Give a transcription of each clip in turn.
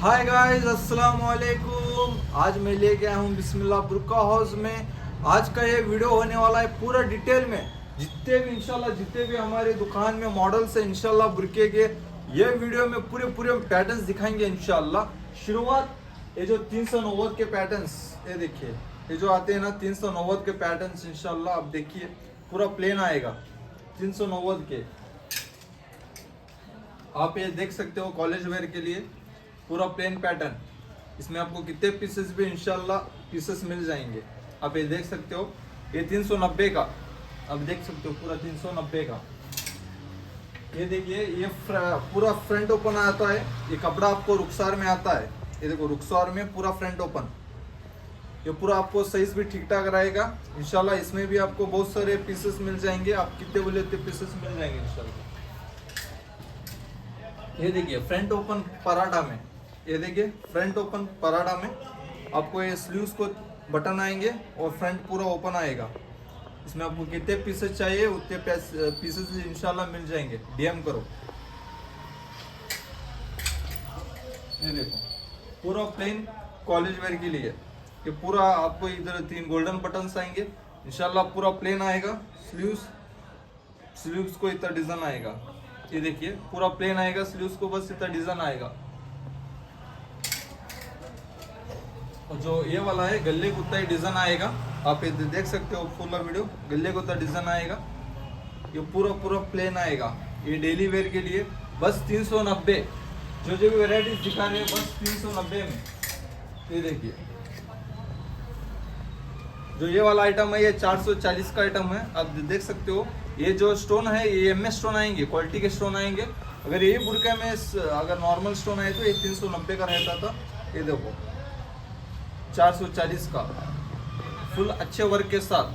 Hi guys, अस्सलाम वालेकुम। आज मैं लेके आया हूँ बिस्मिल्लाह बुर्का हाउस में। आज का ये वीडियो होने वाला है पूरा डिटेल में, जितने भी हमारे दुकान में मॉडल्स है इंशाल्लाह बुरके के, ये वीडियो में पूरे पूरे पैटर्न्स दिखाएंगे इंशाल्लाह। शुरुआत ये जो 390 के पैटर्न्स, ये देखिए, ये जो आते हैं ना 390 के पैटर्न्स इंशाल्लाह। आप देखिए पूरा प्लेन आएगा 390 के। आप ये देख सकते हो कॉलेज वेयर के लिए पूरा प्लेन पैटर्न। इसमें आपको कितने पीसेस भी इंशाल्लाह पीसेस मिल जाएंगे। आप ये देख सकते हो, ये 390 का, आप देख सकते हो पूरा 390 का। ये देखिए, ये पूरा फ्रंट ओपन आता है। ये कपड़ा आपको रुखसार में आता है। ये देखो रुखसार में पूरा फ्रंट ओपन। ये पूरा आपको साइज भी ठीक ठाक रहेगा इंशाल्लाह। इसमें भी आपको बहुत सारे पीसेस मिल जाएंगे। आप कितने बोले उतने पीसेस मिल जाएंगे इंशाल्लाह। ये देखिए फ्रंट ओपन पराठा में, ये देखिए फ्रंट ओपन पराठा में आपको ये स्लीव्स को बटन आएंगे और फ्रंट पूरा ओपन आएगा। इसमें आपको कितने पीसेस चाहिए उतने पीसेस इंशाल्लाह मिल जाएंगे। डीएम करो। ये देखो पूरा प्लेन कॉलेज वेयर के लिए। ये पूरा आपको इधर 3 गोल्डन बटन्स आएंगे इंशाल्लाह। पूरा प्लेन आएगा। स्लीव्स को इतना डिजाइन आएगा। ये देखिए पूरा प्लेन आएगा, स्लीव्स को बस इतना डिजाइन आएगा। और जो ये वाला है गले को उतना ही डिजाइन आएगा। आप ये देख सकते हो फुल वीडियो, गले को उतना डिजाइन आएगा। ये पूरा प्लेन आएगा। ये डेली वेयर के लिए बस 390। जो भी वेराइटीज दिखा रहे हैं बस 390 में। ये देखिए जो ये वाला आइटम है ये 440 का आइटम है। आप देख सकते हो ये जो स्टोन है ये एमएस स्टोन आएंगे, क्वालिटी के स्टोन आएंगे। अगर ये बुरका में अगर नॉर्मल स्टोन आए तो ये 390 का रहता था। ये देखो 440 का फुल अच्छे वर्क के साथ।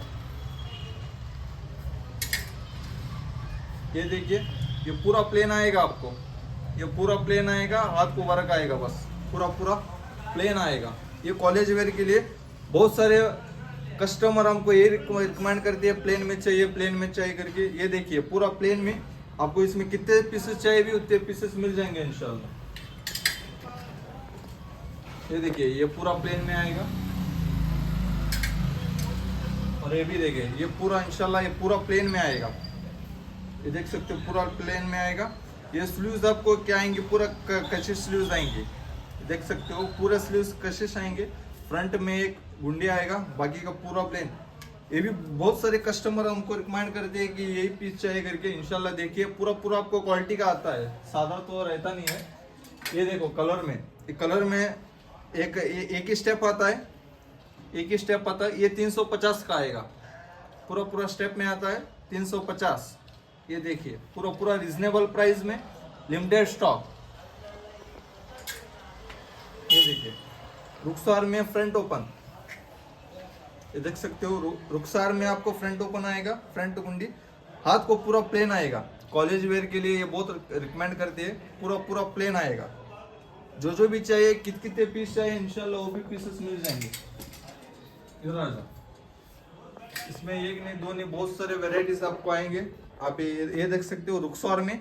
ये देखिए ये पूरा प्लेन आएगा आपको। ये पूरा प्लेन आएगा, हाथ को वर्क आएगा, बस पूरा प्लेन आएगा। ये कॉलेज वेयर के लिए बहुत सारे कस्टमर हमको ये रिकमेंड करते हैं प्लेन में चाहिए करके। ये देखिए पूरा प्लेन में आपको इसमें कितने पीसेस चाहिए भी उतने पीसेस मिल जाएंगे इंशाल्लाह। ये देखिए ये पूरा प्लेन में आएगा। और ये भी देखिए ये पूरा इंशाल्लाह ये पूरा प्लेन में आएगा। ये देख सकते हो पूरा प्लेन में आएगा। ये स्लीव्स आपको क्या आएंगे, पूरा कशिश स्लीव्स आएंगे। देख सकते हो पूरा स्लीव्स कशिश आएंगे। फ्रंट में एक गुंडी आएगा, बाकी का पूरा प्लेन। ये भी बहुत सारे कस्टमर हमको रिकमेंड करते हैं कि यही पीस चाहिए करके। इंशाल्लाह देखिए पूरा आपको क्वालिटी का आता है, सादा तो रहता नहीं है। ये देखो कलर में, ये कलर में एक ही स्टेप आता है, ये 350 का आएगा। पूरा स्टेप में आता है 350। ये देखिए पूरा रिजनेबल प्राइस में, लिमिटेड स्टॉक। ये देखिए रुखसार में फ्रंट ओपन, ये देख सकते हो रुखसार में आपको फ्रंट ओपन आएगा, फ्रंट गुंडी, हाथ को पूरा प्लेन आएगा। कॉलेज वेयर के लिए ये बहुत रिकमेंड करते हैं। पूरा प्लेन आएगा। जो भी चाहिए, कितने पीस चाहिए इंशाल्लाह वो भी पीसेस मिल जाएंगे। इधर आ जाओ। इसमें एक नहीं दो नहीं बहुत सारे वेराइटीज आपको आएंगे। आप ये देख सकते हो रुखसार में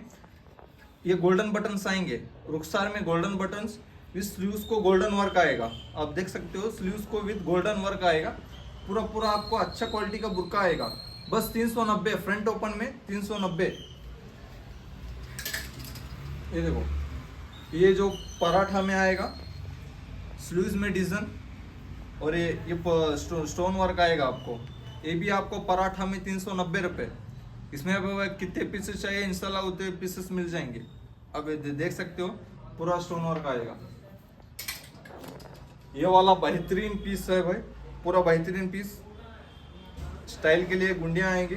ये गोल्डन बटन्स आएंगे। रुखसार में गोल्डन बटन्स विद स्लीव्स को गोल्डन वर्क आएगा। आप देख सकते हो स्लीव्स को विद गोल्डन वर्क आएगा। पूरा आपको अच्छा क्वालिटी का बुरका आएगा। बस 390 फ्रंट ओपन में 390। ये देखो ये जो पराठा में आएगा, स्लीव्स में डिजाइन और ये स्टोन वर्क आएगा आपको। ये भी आपको पराठा में 390 रुपये। इसमें अब कितने पीसेस चाहिए इंशाल्लाह उतने पीसेस मिल जाएंगे। अब देख सकते हो पूरा स्टोन वर्क आएगा। ये वाला बेहतरीन पीस है भाई, पूरा बेहतरीन पीस। स्टाइल के लिए गुंडियां आएंगी।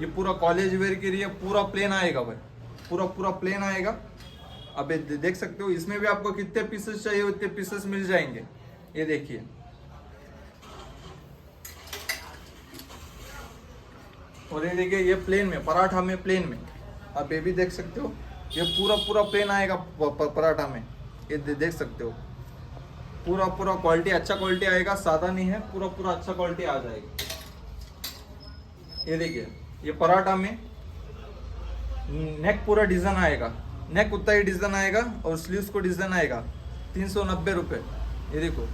ये पूरा कॉलेज वेयर के लिए पूरा प्लेन आएगा भाई, पूरा प्लेन आएगा। अब देख सकते हो इसमें भी आपको कितने पीसेस चाहिए उतने पीसेस मिल जाएंगे। ये देखिए और ये देखिए ये प्लेन में, पराठा में प्लेन में। आप ये भी देख सकते हो ये पूरा प्लेन आएगा पराठा में। ये देख सकते हो पूरा क्वालिटी, अच्छा क्वालिटी आएगा, सादा नहीं है। पूरा अच्छा क्वालिटी आ जाएगा। ये देखिए ये पराठा में नेक पूरा डिजाइन आएगा। नेक उतना ही डिजाइन आएगा और स्लीव्स को डिजाइन आएगा। ₹390। ये देखो,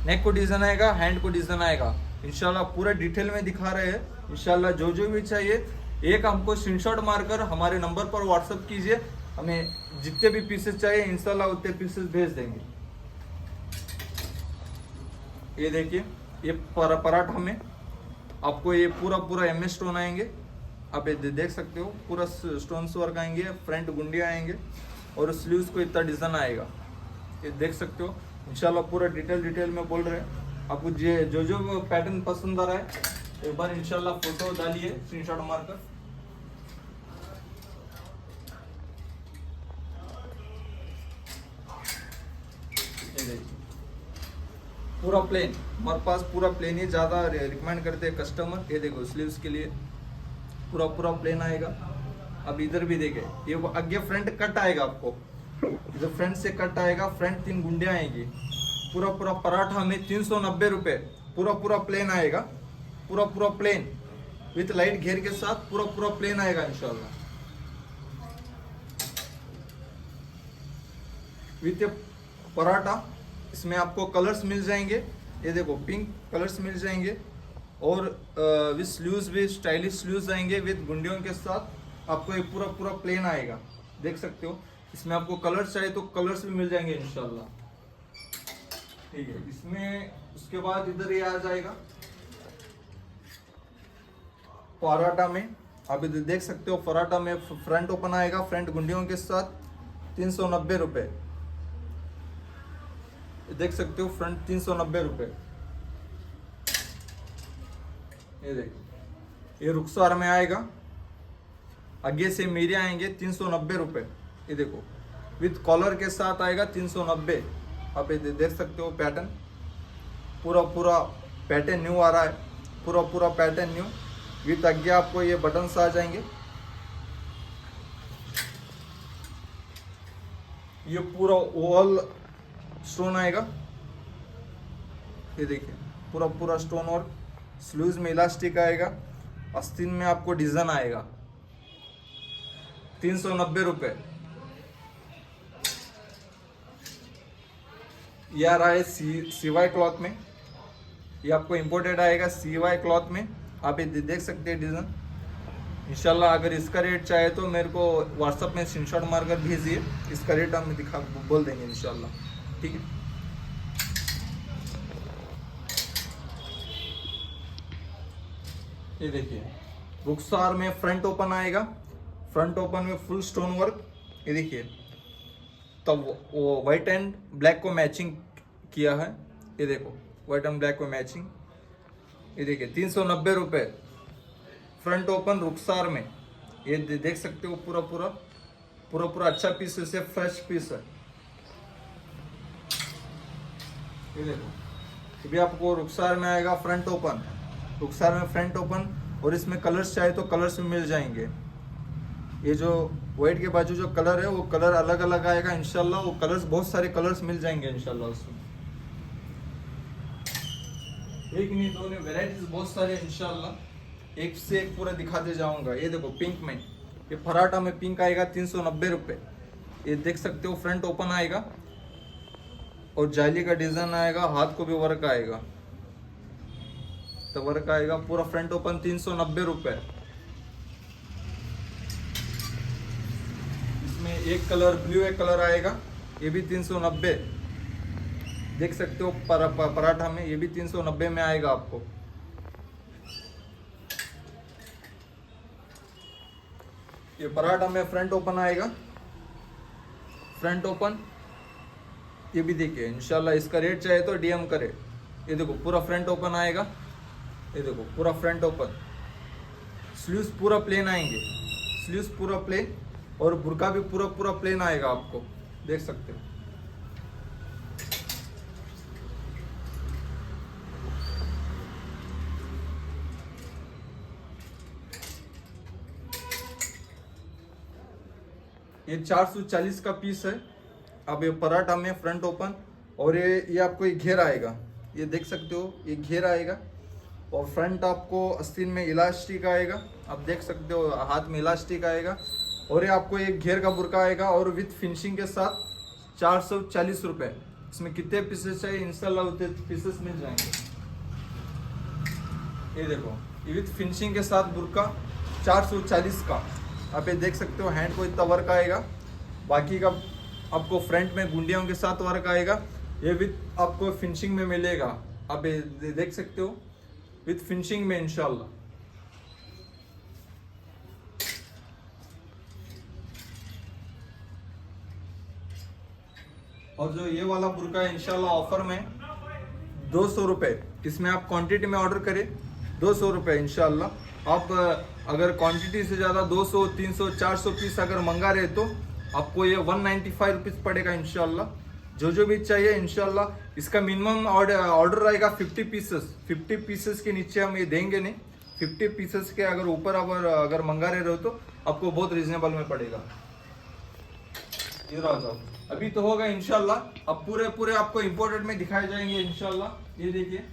नेक को डिजाइन आएगा, हैंड को डिजाइन आएगा। इंशाल्लाह पूरा डिटेल में दिखा रहे हैं। इंशाल्लाह जो जो भी चाहिए एक हमको स्क्रीनशॉट मारकर हमारे नंबर पर व्हाट्सअप कीजिए, हमें जितने भी पीसेस चाहिए इंशाल्लाह उतने पीसेस भेज देंगे। ये देखिए, ये पराठा में आपको ये पूरा MS स्टोन आएंगे। आप ये देख सकते हो, पूरा स्टोन्स वर्क आएंगे, फ्रंट गुंडियाँ आएंगे और स्लीव्स को इतना डिजाइन आएगा। ये देख सकते हो। इंशाल्लाह पूरा डिटेल में बोल रहे हैं। आपको जो जो पैटर्न पसंद आ रहा है एक बार इंशाल्लाह फोटो डालिए स्क्रीनशॉट मारकर। ये देखिए, पूरा प्लेन, हमारे पास पूरा प्लेन ही ज़्यादा रिकमेंड करते हैं कस्टमर। ये देखो, स्लीव्स के लिए पूरा प्लेन आएगा। अब इधर भी देखे, ये आगे फ्रंट कट आएगा, आपको इधर फ्रंट से कट आएगा, फ्रंट 3 गुंडियाँ आएंगी। पूरा पराठा में ₹390। पूरा प्लेन आएगा, पूरा प्लेन विथ लाइट घेर के साथ पूरा प्लेन आएगा इंशाल्लाह। विथ पराठा इसमें आपको कलर्स मिल जाएंगे। ये देखो, पिंक कलर्स मिल जाएंगे और विथ स्लीव्स भी स्टाइलिश स्लीव्स आएंगे विथ गुंडियों के साथ। आपको ये पूरा प्लेन आएगा, देख सकते हो। इसमें आपको कलर्स चाहिए तो कलर्स भी मिल जाएंगे इंशाल्लाह, ठीक है। इसमें उसके बाद इधर ये आ जाएगा पराठा में। आप इधर देख सकते हो, पराठा में फ्रंट ओपन आएगा, फ्रंट गुंडियों के साथ ₹390। देख सकते हो, फ्रंट ₹390। ये देखो, ये रुखसार में आएगा, आगे से मेरे आएंगे ₹390। ये देखो, विथ कॉलर के साथ आएगा 390। आप ये देख सकते हो पैटर्न, पूरा पैटर्न न्यू आ रहा है, पूरा पैटर्न न्यू विथ आगे आपको ये बटन्स आ जाएंगे। ये पूरा ओवल स्टोन आएगा। ये देखिए, पूरा स्टोन वर्क, स्लीव्स में इलास्टिक आएगा, आस्तीन में आपको डिजाइन आएगा। ₹390। ये आ रहा है CY क्लॉथ में, ये आपको इंपोर्टेड आएगा CY क्लॉथ में। आप ये देख सकते हैं डिजाइन। इंशाल्लाह अगर इसका रेट चाहे तो मेरे को व्हाट्सएप में स्क्रीनशॉट मारकर भेजिए, इसका रेट हम बोल देंगे इंशाल्लाह, ठीक है। ये देखिए, रुखसार में फ्रंट ओपन आएगा, फ्रंट ओपन में फुल स्टोन वर्क। ये देखिए, तब वो व्हाइट एंड ब्लैक को मैचिंग किया है। ये देखो, व्हाइट एंड ब्लैक को मैचिंग। ये देखिए, ₹390 फ्रंट ओपन रुखसार में। ये देख सकते हो, पूरा अच्छा पीस है, फ्रेश पीस है। ये देखो, ये भी आपको रुखसार में आएगा, फ्रंट ओपन, रुखसार में फ्रंट ओपन। और इसमें कलर्स चाहे तो कलर्स भी मिल जाएंगे। ये जो व्हाइट के बाजू जो कलर है वो कलर अलग अलग आएगा इंशाल्लाह। वो कलर्स, बहुत सारे कलर्स मिल जाएंगे इंशाल्लाह उसमें। एक नहीं दो नहीं, वेराइटीज बहुत सारे इंशाल्लाह, एक से एक पूरा दिखाते जाऊंगा। ये देखो, पिंक में, ये पराठा में पिंक आएगा ₹390। ये देख सकते हो, फ्रंट ओपन आएगा और जाली का डिजाइन आएगा, हाथ को भी वर्क आएगा, तो वर्क आएगा। पूरा फ्रंट ओपन ₹390। इसमें एक कलर ब्लू, एक कलर आएगा, ये भी 390। देख सकते हो, पराठा में ये भी 390 में आएगा आपको। ये पराठा में फ्रंट ओपन आएगा, फ्रंट ओपन। ये भी देखिए इंशाल्लाह, इसका रेट चाहे तो DM करे। ये देखो, पूरा फ्रंट ओपन आएगा। ये देखो, पूरा फ्रंट ओपन, स्लीव्स पूरा प्लेन आएंगे, स्लीव्स पूरा प्लेन और बुर्का भी पूरा प्लेन आएगा आपको, देख सकते हो। ये 440 का पीस है। अब ये पराठा में फ्रंट ओपन और ये आपको ये घेर आएगा, ये देख सकते हो, ये घेर आएगा और फ्रंट आपको आस्तीन में इलास्टिक आएगा, आप देख सकते हो, हाथ में इलास्टिक आएगा और ये आपको एक घेर का बुर्का आएगा और विथ फिनिशिंग के साथ ₹440। इसमें कितने पीसेस चाहिए इंशाल्लाह उतने पीसेस मिल जाएंगे। ये देखो, ये विथ फिनिशिंग के साथ बुर्का 440 का। आप ये देख सकते हो, हैंड को इतना वर्क आएगा, बाकी का आपको फ्रंट में गुंडियों के साथ वर्क आएगा। ये विथ आपको फिनिशिंग में मिलेगा, आप ये देख सकते हो, विथ फिनिशिंग में इंशाल्लाह। और जो ये वाला बुर्का है इंशाल्लाह ऑफर में 200 रुपये, इसमें आप क्वांटिटी में ऑर्डर करें 200 रुपये इंशाल्लाह। आप अगर क्वांटिटी से ज़्यादा 200, 300, 400 पीस अगर मंगा रहे तो आपको ये 195 रुपीज़ पड़ेगा इंशाल्लाह। जो भी चाहिए इंशाल्लाह। इसका मिनिमम ऑर्डर रहेगा 50 पीसेस। 50 पीसेस के नीचे हम ये देंगे नहीं। 50 पीसेस के अगर ऊपर अगर मंगा रहे हो तो आपको बहुत रिजनेबल में पड़ेगा। ये रहा जाओ, अभी तो होगा इंशाल्लाह। अब पूरे आपको इम्पोर्टेड में दिखाए जाएंगे इंशाल्लाह। ये देखिए,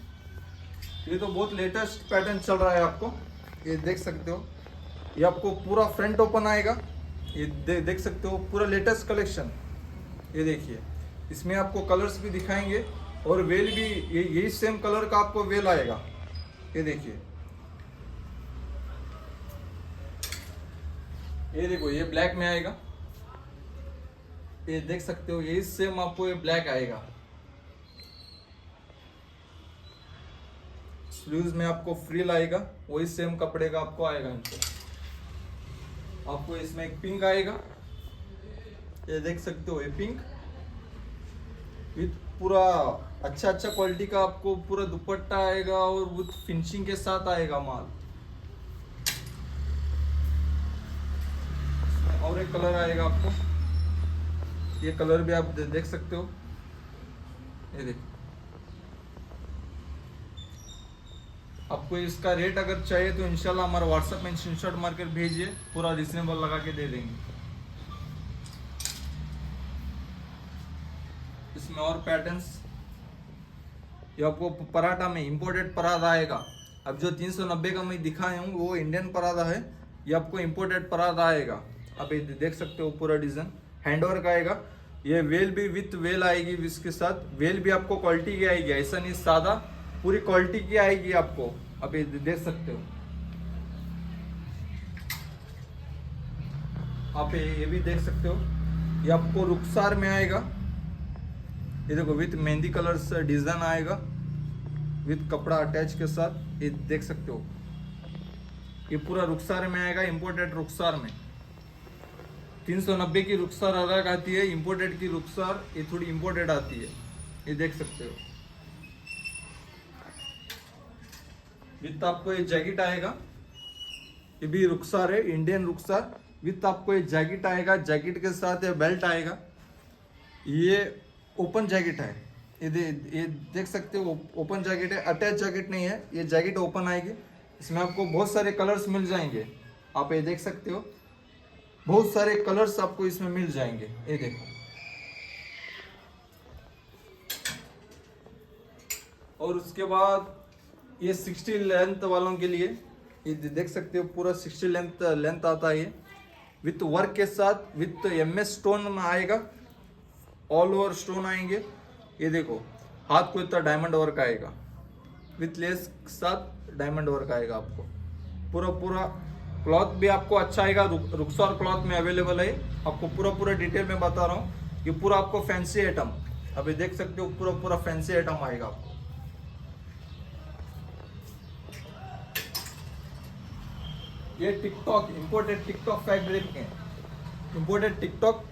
ये तो बहुत लेटेस्ट पैटर्न चल रहा है, आपको ये देख सकते हो। ये आपको पूरा फ्रंट ओपन आएगा, ये देख सकते हो, पूरा लेटेस्ट कलेक्शन। ये देखिए, इसमें आपको कलर्स भी दिखाएंगे और वेल भी यही सेम कलर का आपको वेल आएगा। ये देखिए, ये देखो, ये ब्लैक में आएगा, ये देख सकते हो, यही सेम आपको ये ब्लैक आएगा। स्लीव्स में आपको फ्रिल आएगा, वही सेम कपड़े का आपको आएगा। इनको आपको इसमें एक पिंक आएगा, ये देख सकते हो, ये पिंक विथ पूरा अच्छा क्वालिटी का आपको पूरा दुपट्टा आएगा और विथ फिनिशिंग के साथ आएगा माल। और एक कलर आएगा आपको, ये कलर भी आप देख सकते हो। ये देखो, आपको इसका रेट अगर चाहिए तो इंशाल्लाह हमारे व्हाट्सएप में स्क्रीनशॉट मारकर भेजिए, पूरा रिजनेबल लगा के दे देंगे। इसमें और पैटर्न्स, ये आपको पराठा में इंपोर्टेड पराठा आएगा। अब जो 390 का मैं दिखाया हूँ वो इंडियन पराठा है, ये आपको इंपोर्टेड पराठा आएगा। आप ये देख सकते हो, पूरा डिजाइन हैंडवर्क आएगा। ये वेल भी विथ वेल आएगी, इसके साथ वेल भी आपको क्वालिटी की आएगी, ऐसा नहीं सादा, पूरी क्वालिटी की आएगी आपको। आप ये देख सकते हो, आप ये भी देख सकते हो। ये आपको रुखसार में आएगा, ये देखो, विथ मेहंदी कलर्स डिजाइन आएगा, विथ कपड़ा अटैच के साथ। ये देख सकते हो, ये पूरा रुखसार में आएगा, इंपोर्टेड रुखसार में। 390 की रुखसार अलग आती है, इंपोर्टेड की रुखसार ये थोड़ी इंपोर्टेड आती है। ये देख सकते हो, विथ आपको ये जैकेट आएगा, ये भी रुखसार है, इंडियन रुखसार। विथ आपको ये जैकेट आएगा, जैकेट के साथ ये बेल्ट आएगा। ये ओपन जैकेट है, ये देख सकते हो, ओपन जैकेट है, अटैच जैकेट नहीं है, ये जैकेट ओपन आएगी। इसमें आपको बहुत सारे कलर्स मिल जाएंगे, आप ये देख सकते हो, बहुत सारे कलर्स आपको इसमें मिल जाएंगे। ये देखो, और उसके बाद ये 60 लेंथ वालों के लिए, ये देख सकते हो, पूरा 60 लेंथ आता है। ये विथ वर्क के साथ विथ MS स्टोन में आएगा, ऑल ओवर स्टोन आएंगे। ये देखो, हाथ को इतना डायमंड वर्क आएगा, विथ लेस के साथ डायमंड वर्क आएगा। आपको पूरा क्लॉथ भी आपको अच्छा आएगा, रुखसार क्लॉथ में अवेलेबल है। आपको पूरा डिटेल में बता रहा हूँ, ये पूरा आपको फैंसी आइटम, अभी देख सकते हो, पूरा फैंसी आइटम आएगा आपको। ये टिकटॉक, इंपोर्टेड टिकटॉक फैब्रिक है, इंपोर्टेड टिकटॉक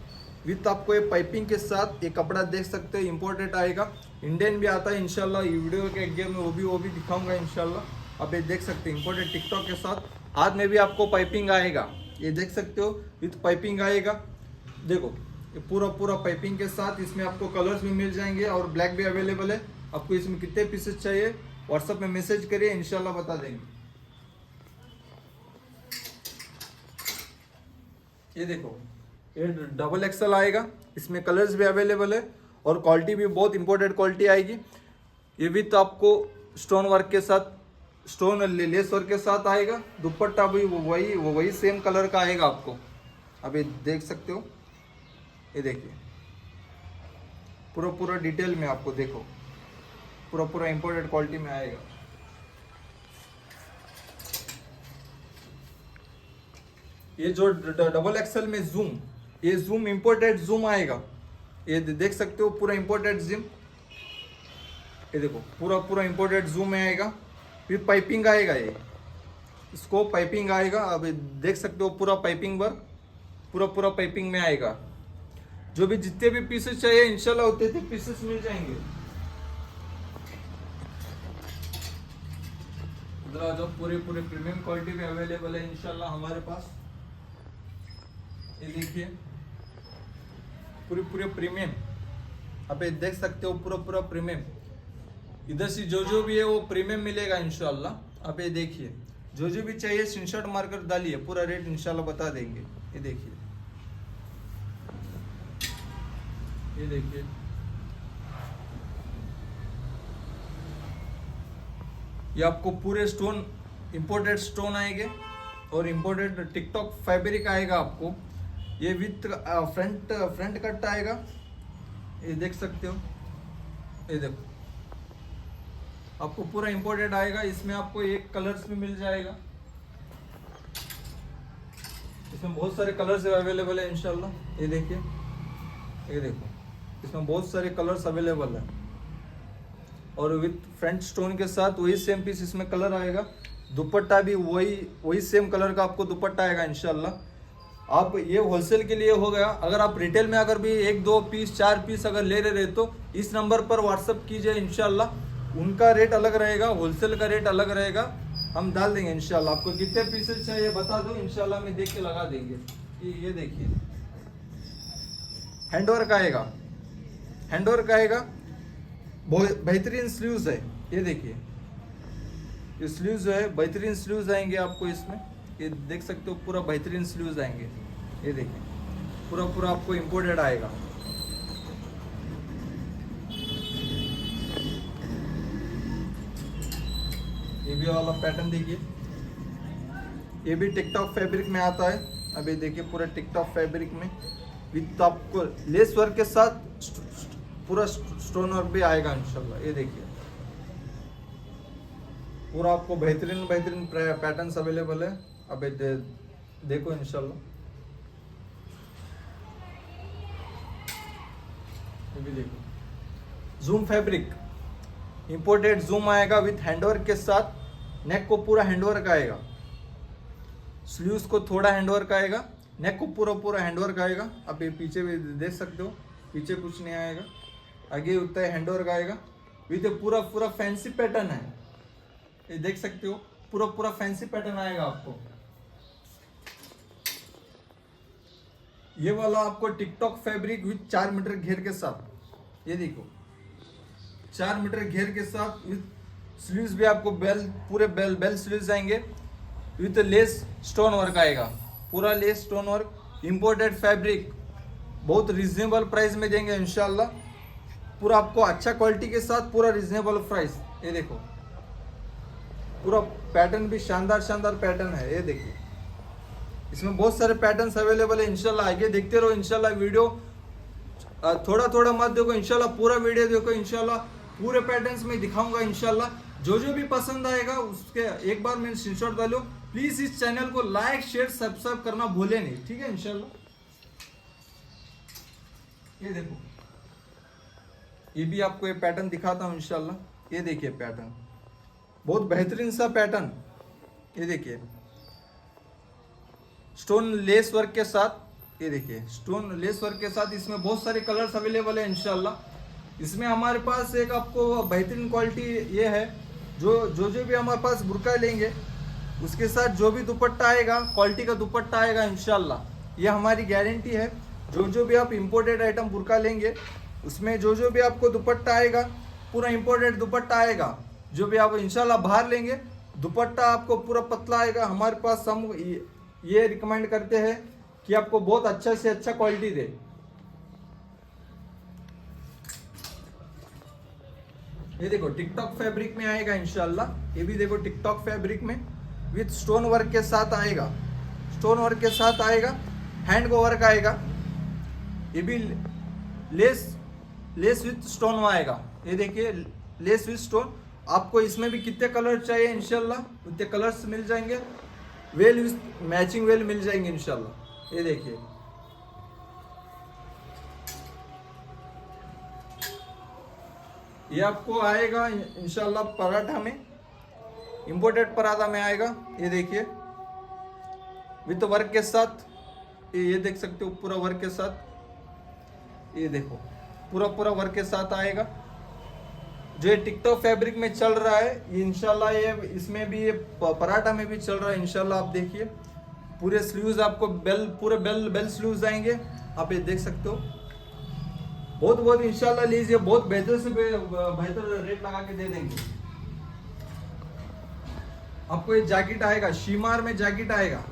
विथ आपको ये पाइपिंग के साथ। ये कपड़ा देख सकते हो, इंपोर्टेड आएगा, इंडियन भी आता है इंशाल्लाह। ये वीडियो के एग्जाम में वो भी दिखाऊंगा इंशाल्लाह। आप ये देख सकते हो, इंपोर्टेड टिकटॉक के साथ। हाथ में भी आपको पाइपिंग आएगा, ये देख सकते हो, विथ पाइपिंग आएगा। देखो, ये पूरा पाइपिंग के साथ। इसमें आपको कलर्स भी मिल जाएंगे और ब्लैक भी अवेलेबल है। आपको इसमें कितने पीसेस चाहिए व्हाट्सएप में मैसेज करिए, इंशाल्लाह बता देंगे। ये देखो, ये डबल XL आएगा, इसमें कलर्स भी अवेलेबल है और क्वालिटी भी बहुत इंपोर्टेड क्वालिटी आएगी। ये विथ आपको स्टोन वर्क के साथ, स्टोन लेस वर्क के साथ आएगा। दुपट्टा भी वही सेम कलर का आएगा आपको। अब ये देख सकते हो, ये देखिए, पूरा पूरा डिटेल में आपको देखो, पूरा पूरा इंपोर्टेड क्वालिटी में आएगा। ये जो डबल एक्सल में जूम, ये जूम इंपोर्टेड जूम आएगा, ये देख सकते हो पूरा इंपोर्टेड जूम, ये देखो पूरा पूरा इंपोर्टेड जूम में आएगा। फिर पाइपिंग आएगा, ये इसको पाइपिंग आएगा, अब देख सकते हो पूरा पाइपिंग वर्क, पूरा पूरा पाइपिंग में आएगा। जो भी जितने भी पीसेस चाहिए इंशाल्लाह उतने पीसेस मिल जाएंगे। जो पूरे पूरे प्रीमियम क्वालिटी में अवेलेबल है इंशाल्लाह हमारे पास। ये देखिए पूरे पूरे प्रीमियम, आप ये देख सकते हो पूरा पूरा प्रीमियम। इधर से जो भी है वो प्रीमियम मिलेगा इंशाल्लाह। आप ये देखिए, जो भी चाहिए स्क्रीनशॉट मारकर डालिए, पूरा रेट इंशाल्लाह बता देंगे। ये देखिए, ये देखिए ये आपको पूरे स्टोन, इंपोर्टेड स्टोन आएंगे और इंपोर्टेड टिकटॉक फैब्रिक आएगा आपको। ये विथ फ्रंट कट आएगा, ये देख सकते हो। ये देखो आपको पूरा इंपोर्टेड आएगा। इसमें आपको एक कलर्स भी मिल जाएगा, इसमें बहुत सारे कलर्स अवेलेबल है इंशाल्लाह। ये देखिए, ये देखो इसमें बहुत सारे कलर्स अवेलेबल है और विथ फ्रंट स्टोन के साथ वही सेम पीस इसमें कलर आएगा। दुपट्टा भी वही सेम कलर का आपको दुपट्टा आएगा इंशाल्लाह। आप ये होलसेल के लिए हो गया। अगर आप रिटेल में अगर भी 1-2 पीस 4 पीस अगर ले रहे तो इस नंबर पर व्हाट्सअप कीजिए इंशाल्लाह। उनका रेट अलग रहेगा, होलसेल का रेट अलग रहेगा, हम डाल देंगे इंशाल्लाह। आपको कितने पीसेस चाहिए बता दो, इंशाल्लाह में देख के लगा देंगे। ये देखिए हैंडवर्क आएगा, हैंडवर्क आएगा, बेहतरीन स्लीव्स है। ये देखिए ये स्लीव्स जो है बेहतरीन स्लीव्स आएंगे आपको इसमें। ये देख सकते हो पूरा बेहतरीन स्लीव्स आएंगे। ये देखिए पूरा पूरा आपको इंपोर्टेड आएगा। ये भी वाला पैटर्न देखिए, ये भी टिकटॉक फैब्रिक में आता है। अब ये देखिए पूरा टिकटॉक फैब्रिक में विद आपको लेस वर्क के साथ पूरा स्टोन वर्क भी आएगा इंशाल्लाह। ये देखिए पूरा आपको बेहतरीन बेहतरीन पैटर्न्स अवेलेबल है। अब देखो इंशाल्लाह। ये भी देखो जूम फैब्रिक, इंपोर्टेड जूम आएगा विथ हैंडवर्क के साथ। नेक को पूरा हैंडवर्क आएगा, स्लीव्स को थोड़ा हैंडवर्क आएगा, नेक को पूरा पूरा हैंडवर्क आएगा। आप ये पीछे भी देख सकते हो, पीछे कुछ नहीं आएगा, आगे उतना हैंडवर्क आएगा विथ पूरा पूरा फैंसी पैटर्न है। ये देख सकते हो पूरा पूरा फैंसी पैटर्न आएगा आपको। ये वाला आपको टिकटॉक फैब्रिक विथ 4 मीटर घेर के साथ। ये देखो 4 मीटर घेर के साथ विथ स्लीव्स भी आपको पूरे बेल स्लीव्स आएंगे विथ लेस स्टोन वर्क आएगा, पूरा less stone work, imported fabric, बहुत रिजनेबल प्राइस में देंगे इंशाल्लाह। पूरा आपको अच्छा क्वालिटी के साथ पूरा रिजनेबल प्राइस। ये देखो पूरा पैटर्न भी शानदार शानदार पैटर्न है। ये देखिए इसमें बहुत सारे पैटर्न्स अवेलेबल है इंशाल्लाह। आगे देखते रहो इंशाल्लाह। वीडियो थोड़ा थोड़ा मत देखो इंशाल्लाह, पूरा वीडियो देखो इंशाल्लाह। पूरे पैटर्न्स में दिखाऊंगा इंशाल्लाह। जो भी पसंद आएगा उसके एक बार मैंने स्क्रीनशॉट डालो। प्लीज इस चैनल को लाइक शेयर सब्सक्राइब करना भूले नहीं, ठीक है इंशाल्लाह। ये देखो ये भी आपको ये पैटर्न दिखाता हूँ इंशाल्लाह। ये देखिए पैटर्न बहुत बेहतरीन सा पैटर्न। ये देखिए स्टोन लेस वर्क के साथ। ये देखिए स्टोन लेस वर्क के साथ इसमें बहुत सारे कलर्स अवेलेबल है इंशाल्लाह। इसमें हमारे पास एक आपको बेहतरीन क्वालिटी ये है, जो भी हमारे पास बुर्का लेंगे उसके साथ जो भी दुपट्टा आएगा क्वालिटी का दुपट्टा आएगा इंशाल्लाह। ये हमारी गारंटी है। जो भी आप इंपोर्टेड आइटम बुर्का लेंगे उसमें जो भी आपको दुपट्टा आएगा पूरा इंपोर्टेड दुपट्टा आएगा। जो भी आप इंशाल्लाह बाहर लेंगे दुपट्टा आपको पूरा पतला आएगा। हमारे पास हम ये रिकमेंड करते हैं कि आपको बहुत अच्छा से अच्छा क्वालिटी दे। ये देखो टिकटॉक फैब्रिक में आएगा इंशाल्लाह। ये भी देखो टिकटॉक फैब्रिक में विथ स्टोन वर्क के साथ आएगा, स्टोन वर्क के साथ आएगा, हैंड को वर्क आएगा। ये भी लेस लेस विथ स्टोन आएगा। ये देखिए लेस विथ स्टोन। आपको इसमें भी कितने कलर चाहिए इंशाल्लाह उतने कलर्स मिल जाएंगे। वेल विथ मैचिंग वेल मिल जाएंगे इंशाल्लाह। ये देखिए ये आपको आएगा इंशाल्लाह पराठा में, इंपोर्टेड पराठा में आएगा। ये देखिए विथ वर्क के साथ, ये देख सकते हो पूरा वर्क के साथ। ये देखो पूरा पूरा वर्क के साथ आएगा। जो ये टिकटॉक फैब्रिक में चल रहा है ये इंशाल्लाह ये इसमें भी ये पराठा में भी चल रहा है इंशाल्लाह। आप देखिए पूरे स्लीव्स आपको पूरे बेल स्लीव्स आएंगे। आप ये देख सकते हो। बहुत बहुत इंशाल्लाह लीजिए, बहुत बेहतर से बेहतर रेट लगा के दे देंगे आपको। ये जैकेट आएगा, शीमार में जैकेट आएगा।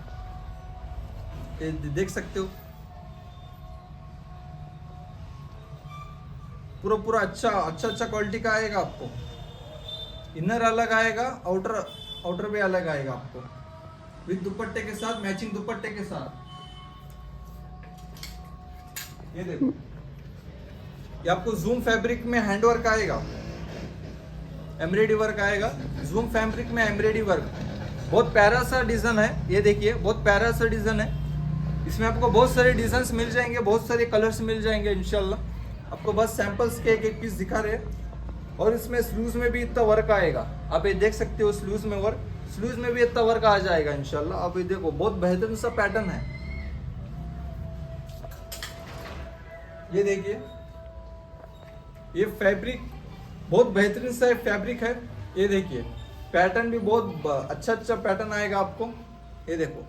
ये देख सकते हो पूरा पूरा अच्छा क्वालिटी का आएगा आपको। इनर अलग आएगा, आउटर भी अलग आएगा आपको विद दुपट्टे के साथ, मैचिंग दुपट्टे के साथ। ये देखो ये आपको जूम फैब्रिक में हैंडवर्क आएगा, एम्ब्रॉयडरी वर्क आएगा। जूम फैब्रिक में एम्ब्रॉयडरी वर्क बहुत प्यारा सा डिजाइन है। ये देखिए बहुत प्यारा सा डिजाइन है। इसमें आपको बहुत सारे डिजाइन मिल जाएंगे, बहुत सारे कलर्स मिल जाएंगे इंशाल्लाह। आपको बस सैंपल्स के एक पीस दिखा रहे हैं। और इसमें स्लीव्स में भी इतना वर्क आएगा। आप ये देख सकते हो स्लीव्स में वर्क, स्लीव्स में भी इतना वर्क आ जाएगा इंशाल्लाह। आप ये देखो बहुत बेहतरीन सा पैटर्न है। ये देखिए ये फैब्रिक बहुत बेहतरीन सा फैब्रिक है। ये देखिए पैटर्न भी बहुत अच्छा पैटर्न आएगा आपको। ये देखो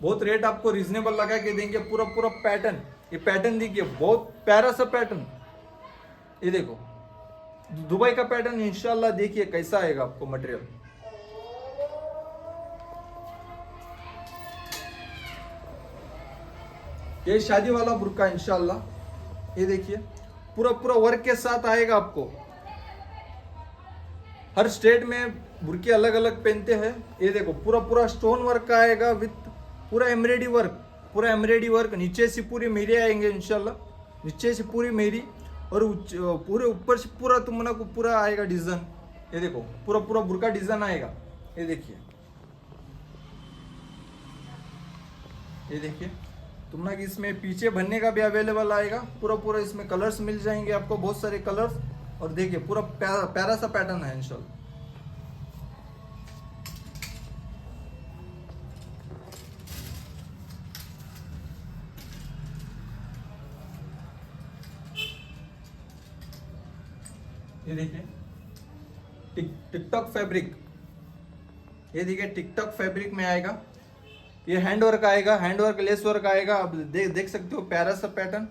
बहुत रेट आपको रीजनेबल लगा के देंगे। पूरा पूरा पैटर्न, ये पैटर्न देखिए बहुत प्यारा सा पैटर्न। ये देखो दुबई का पैटर्न इंशाल्लाह। देखिए कैसा आएगा आपको मटेरियल। ये शादी वाला बुर्का इंशाल्लाह। ये देखिए पूरा पूरा वर्क के साथ आएगा आपको। हर स्टेट में बुर्के अलग अलग पहनते हैं। ये देखो पूरा पूरा स्टोन वर्क आएगा विथ पूरा एम्ब्रॉयडरी वर्क, पूरा एम्ब्रॉयडरी वर्क। नीचे से पूरी मेरी आएंगे इंशाल्लाह, नीचे से पूरी मेरी और पूरे ऊपर से पूरा तुमने को पूरा आएगा डिजाइन। ये देखो पूरा पूरा बुर्का डिजाइन आएगा। ये देखिए ये देखिए तुमने कि इसमें पीछे बनने का भी अवेलेबल आएगा। पूरा पूरा इसमें कलर्स मिल जाएंगे आपको, बहुत सारे कलर्स। और देखिए पूरा प्यारा सा पैटर्न है इंशाल्लाह। ये देखिए टिकटॉक फैब्रिक, ये देखिए टिकटॉक फैब्रिक में आएगा। ये हैंड वर्क आएगा, हैंड वर्क लेस वर्क आएगा। आप देख सकते हो प्यारा सा पैटर्न।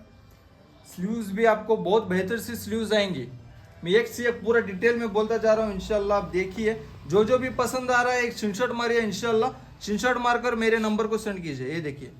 स्लीव्स भी आपको बहुत बेहतर सी स्लीव्स आएंगी। मैं एक से एक पूरा डिटेल में बोलता जा रहा हूँ इंशाल्लाह। आप देखिए जो भी पसंद आ रहा है एक स्क्रीनशॉट मारिए इंशाल्लाह। स्क्रीनशॉट मारकर मेरे नंबर को सेंड कीजिए। ये देखिए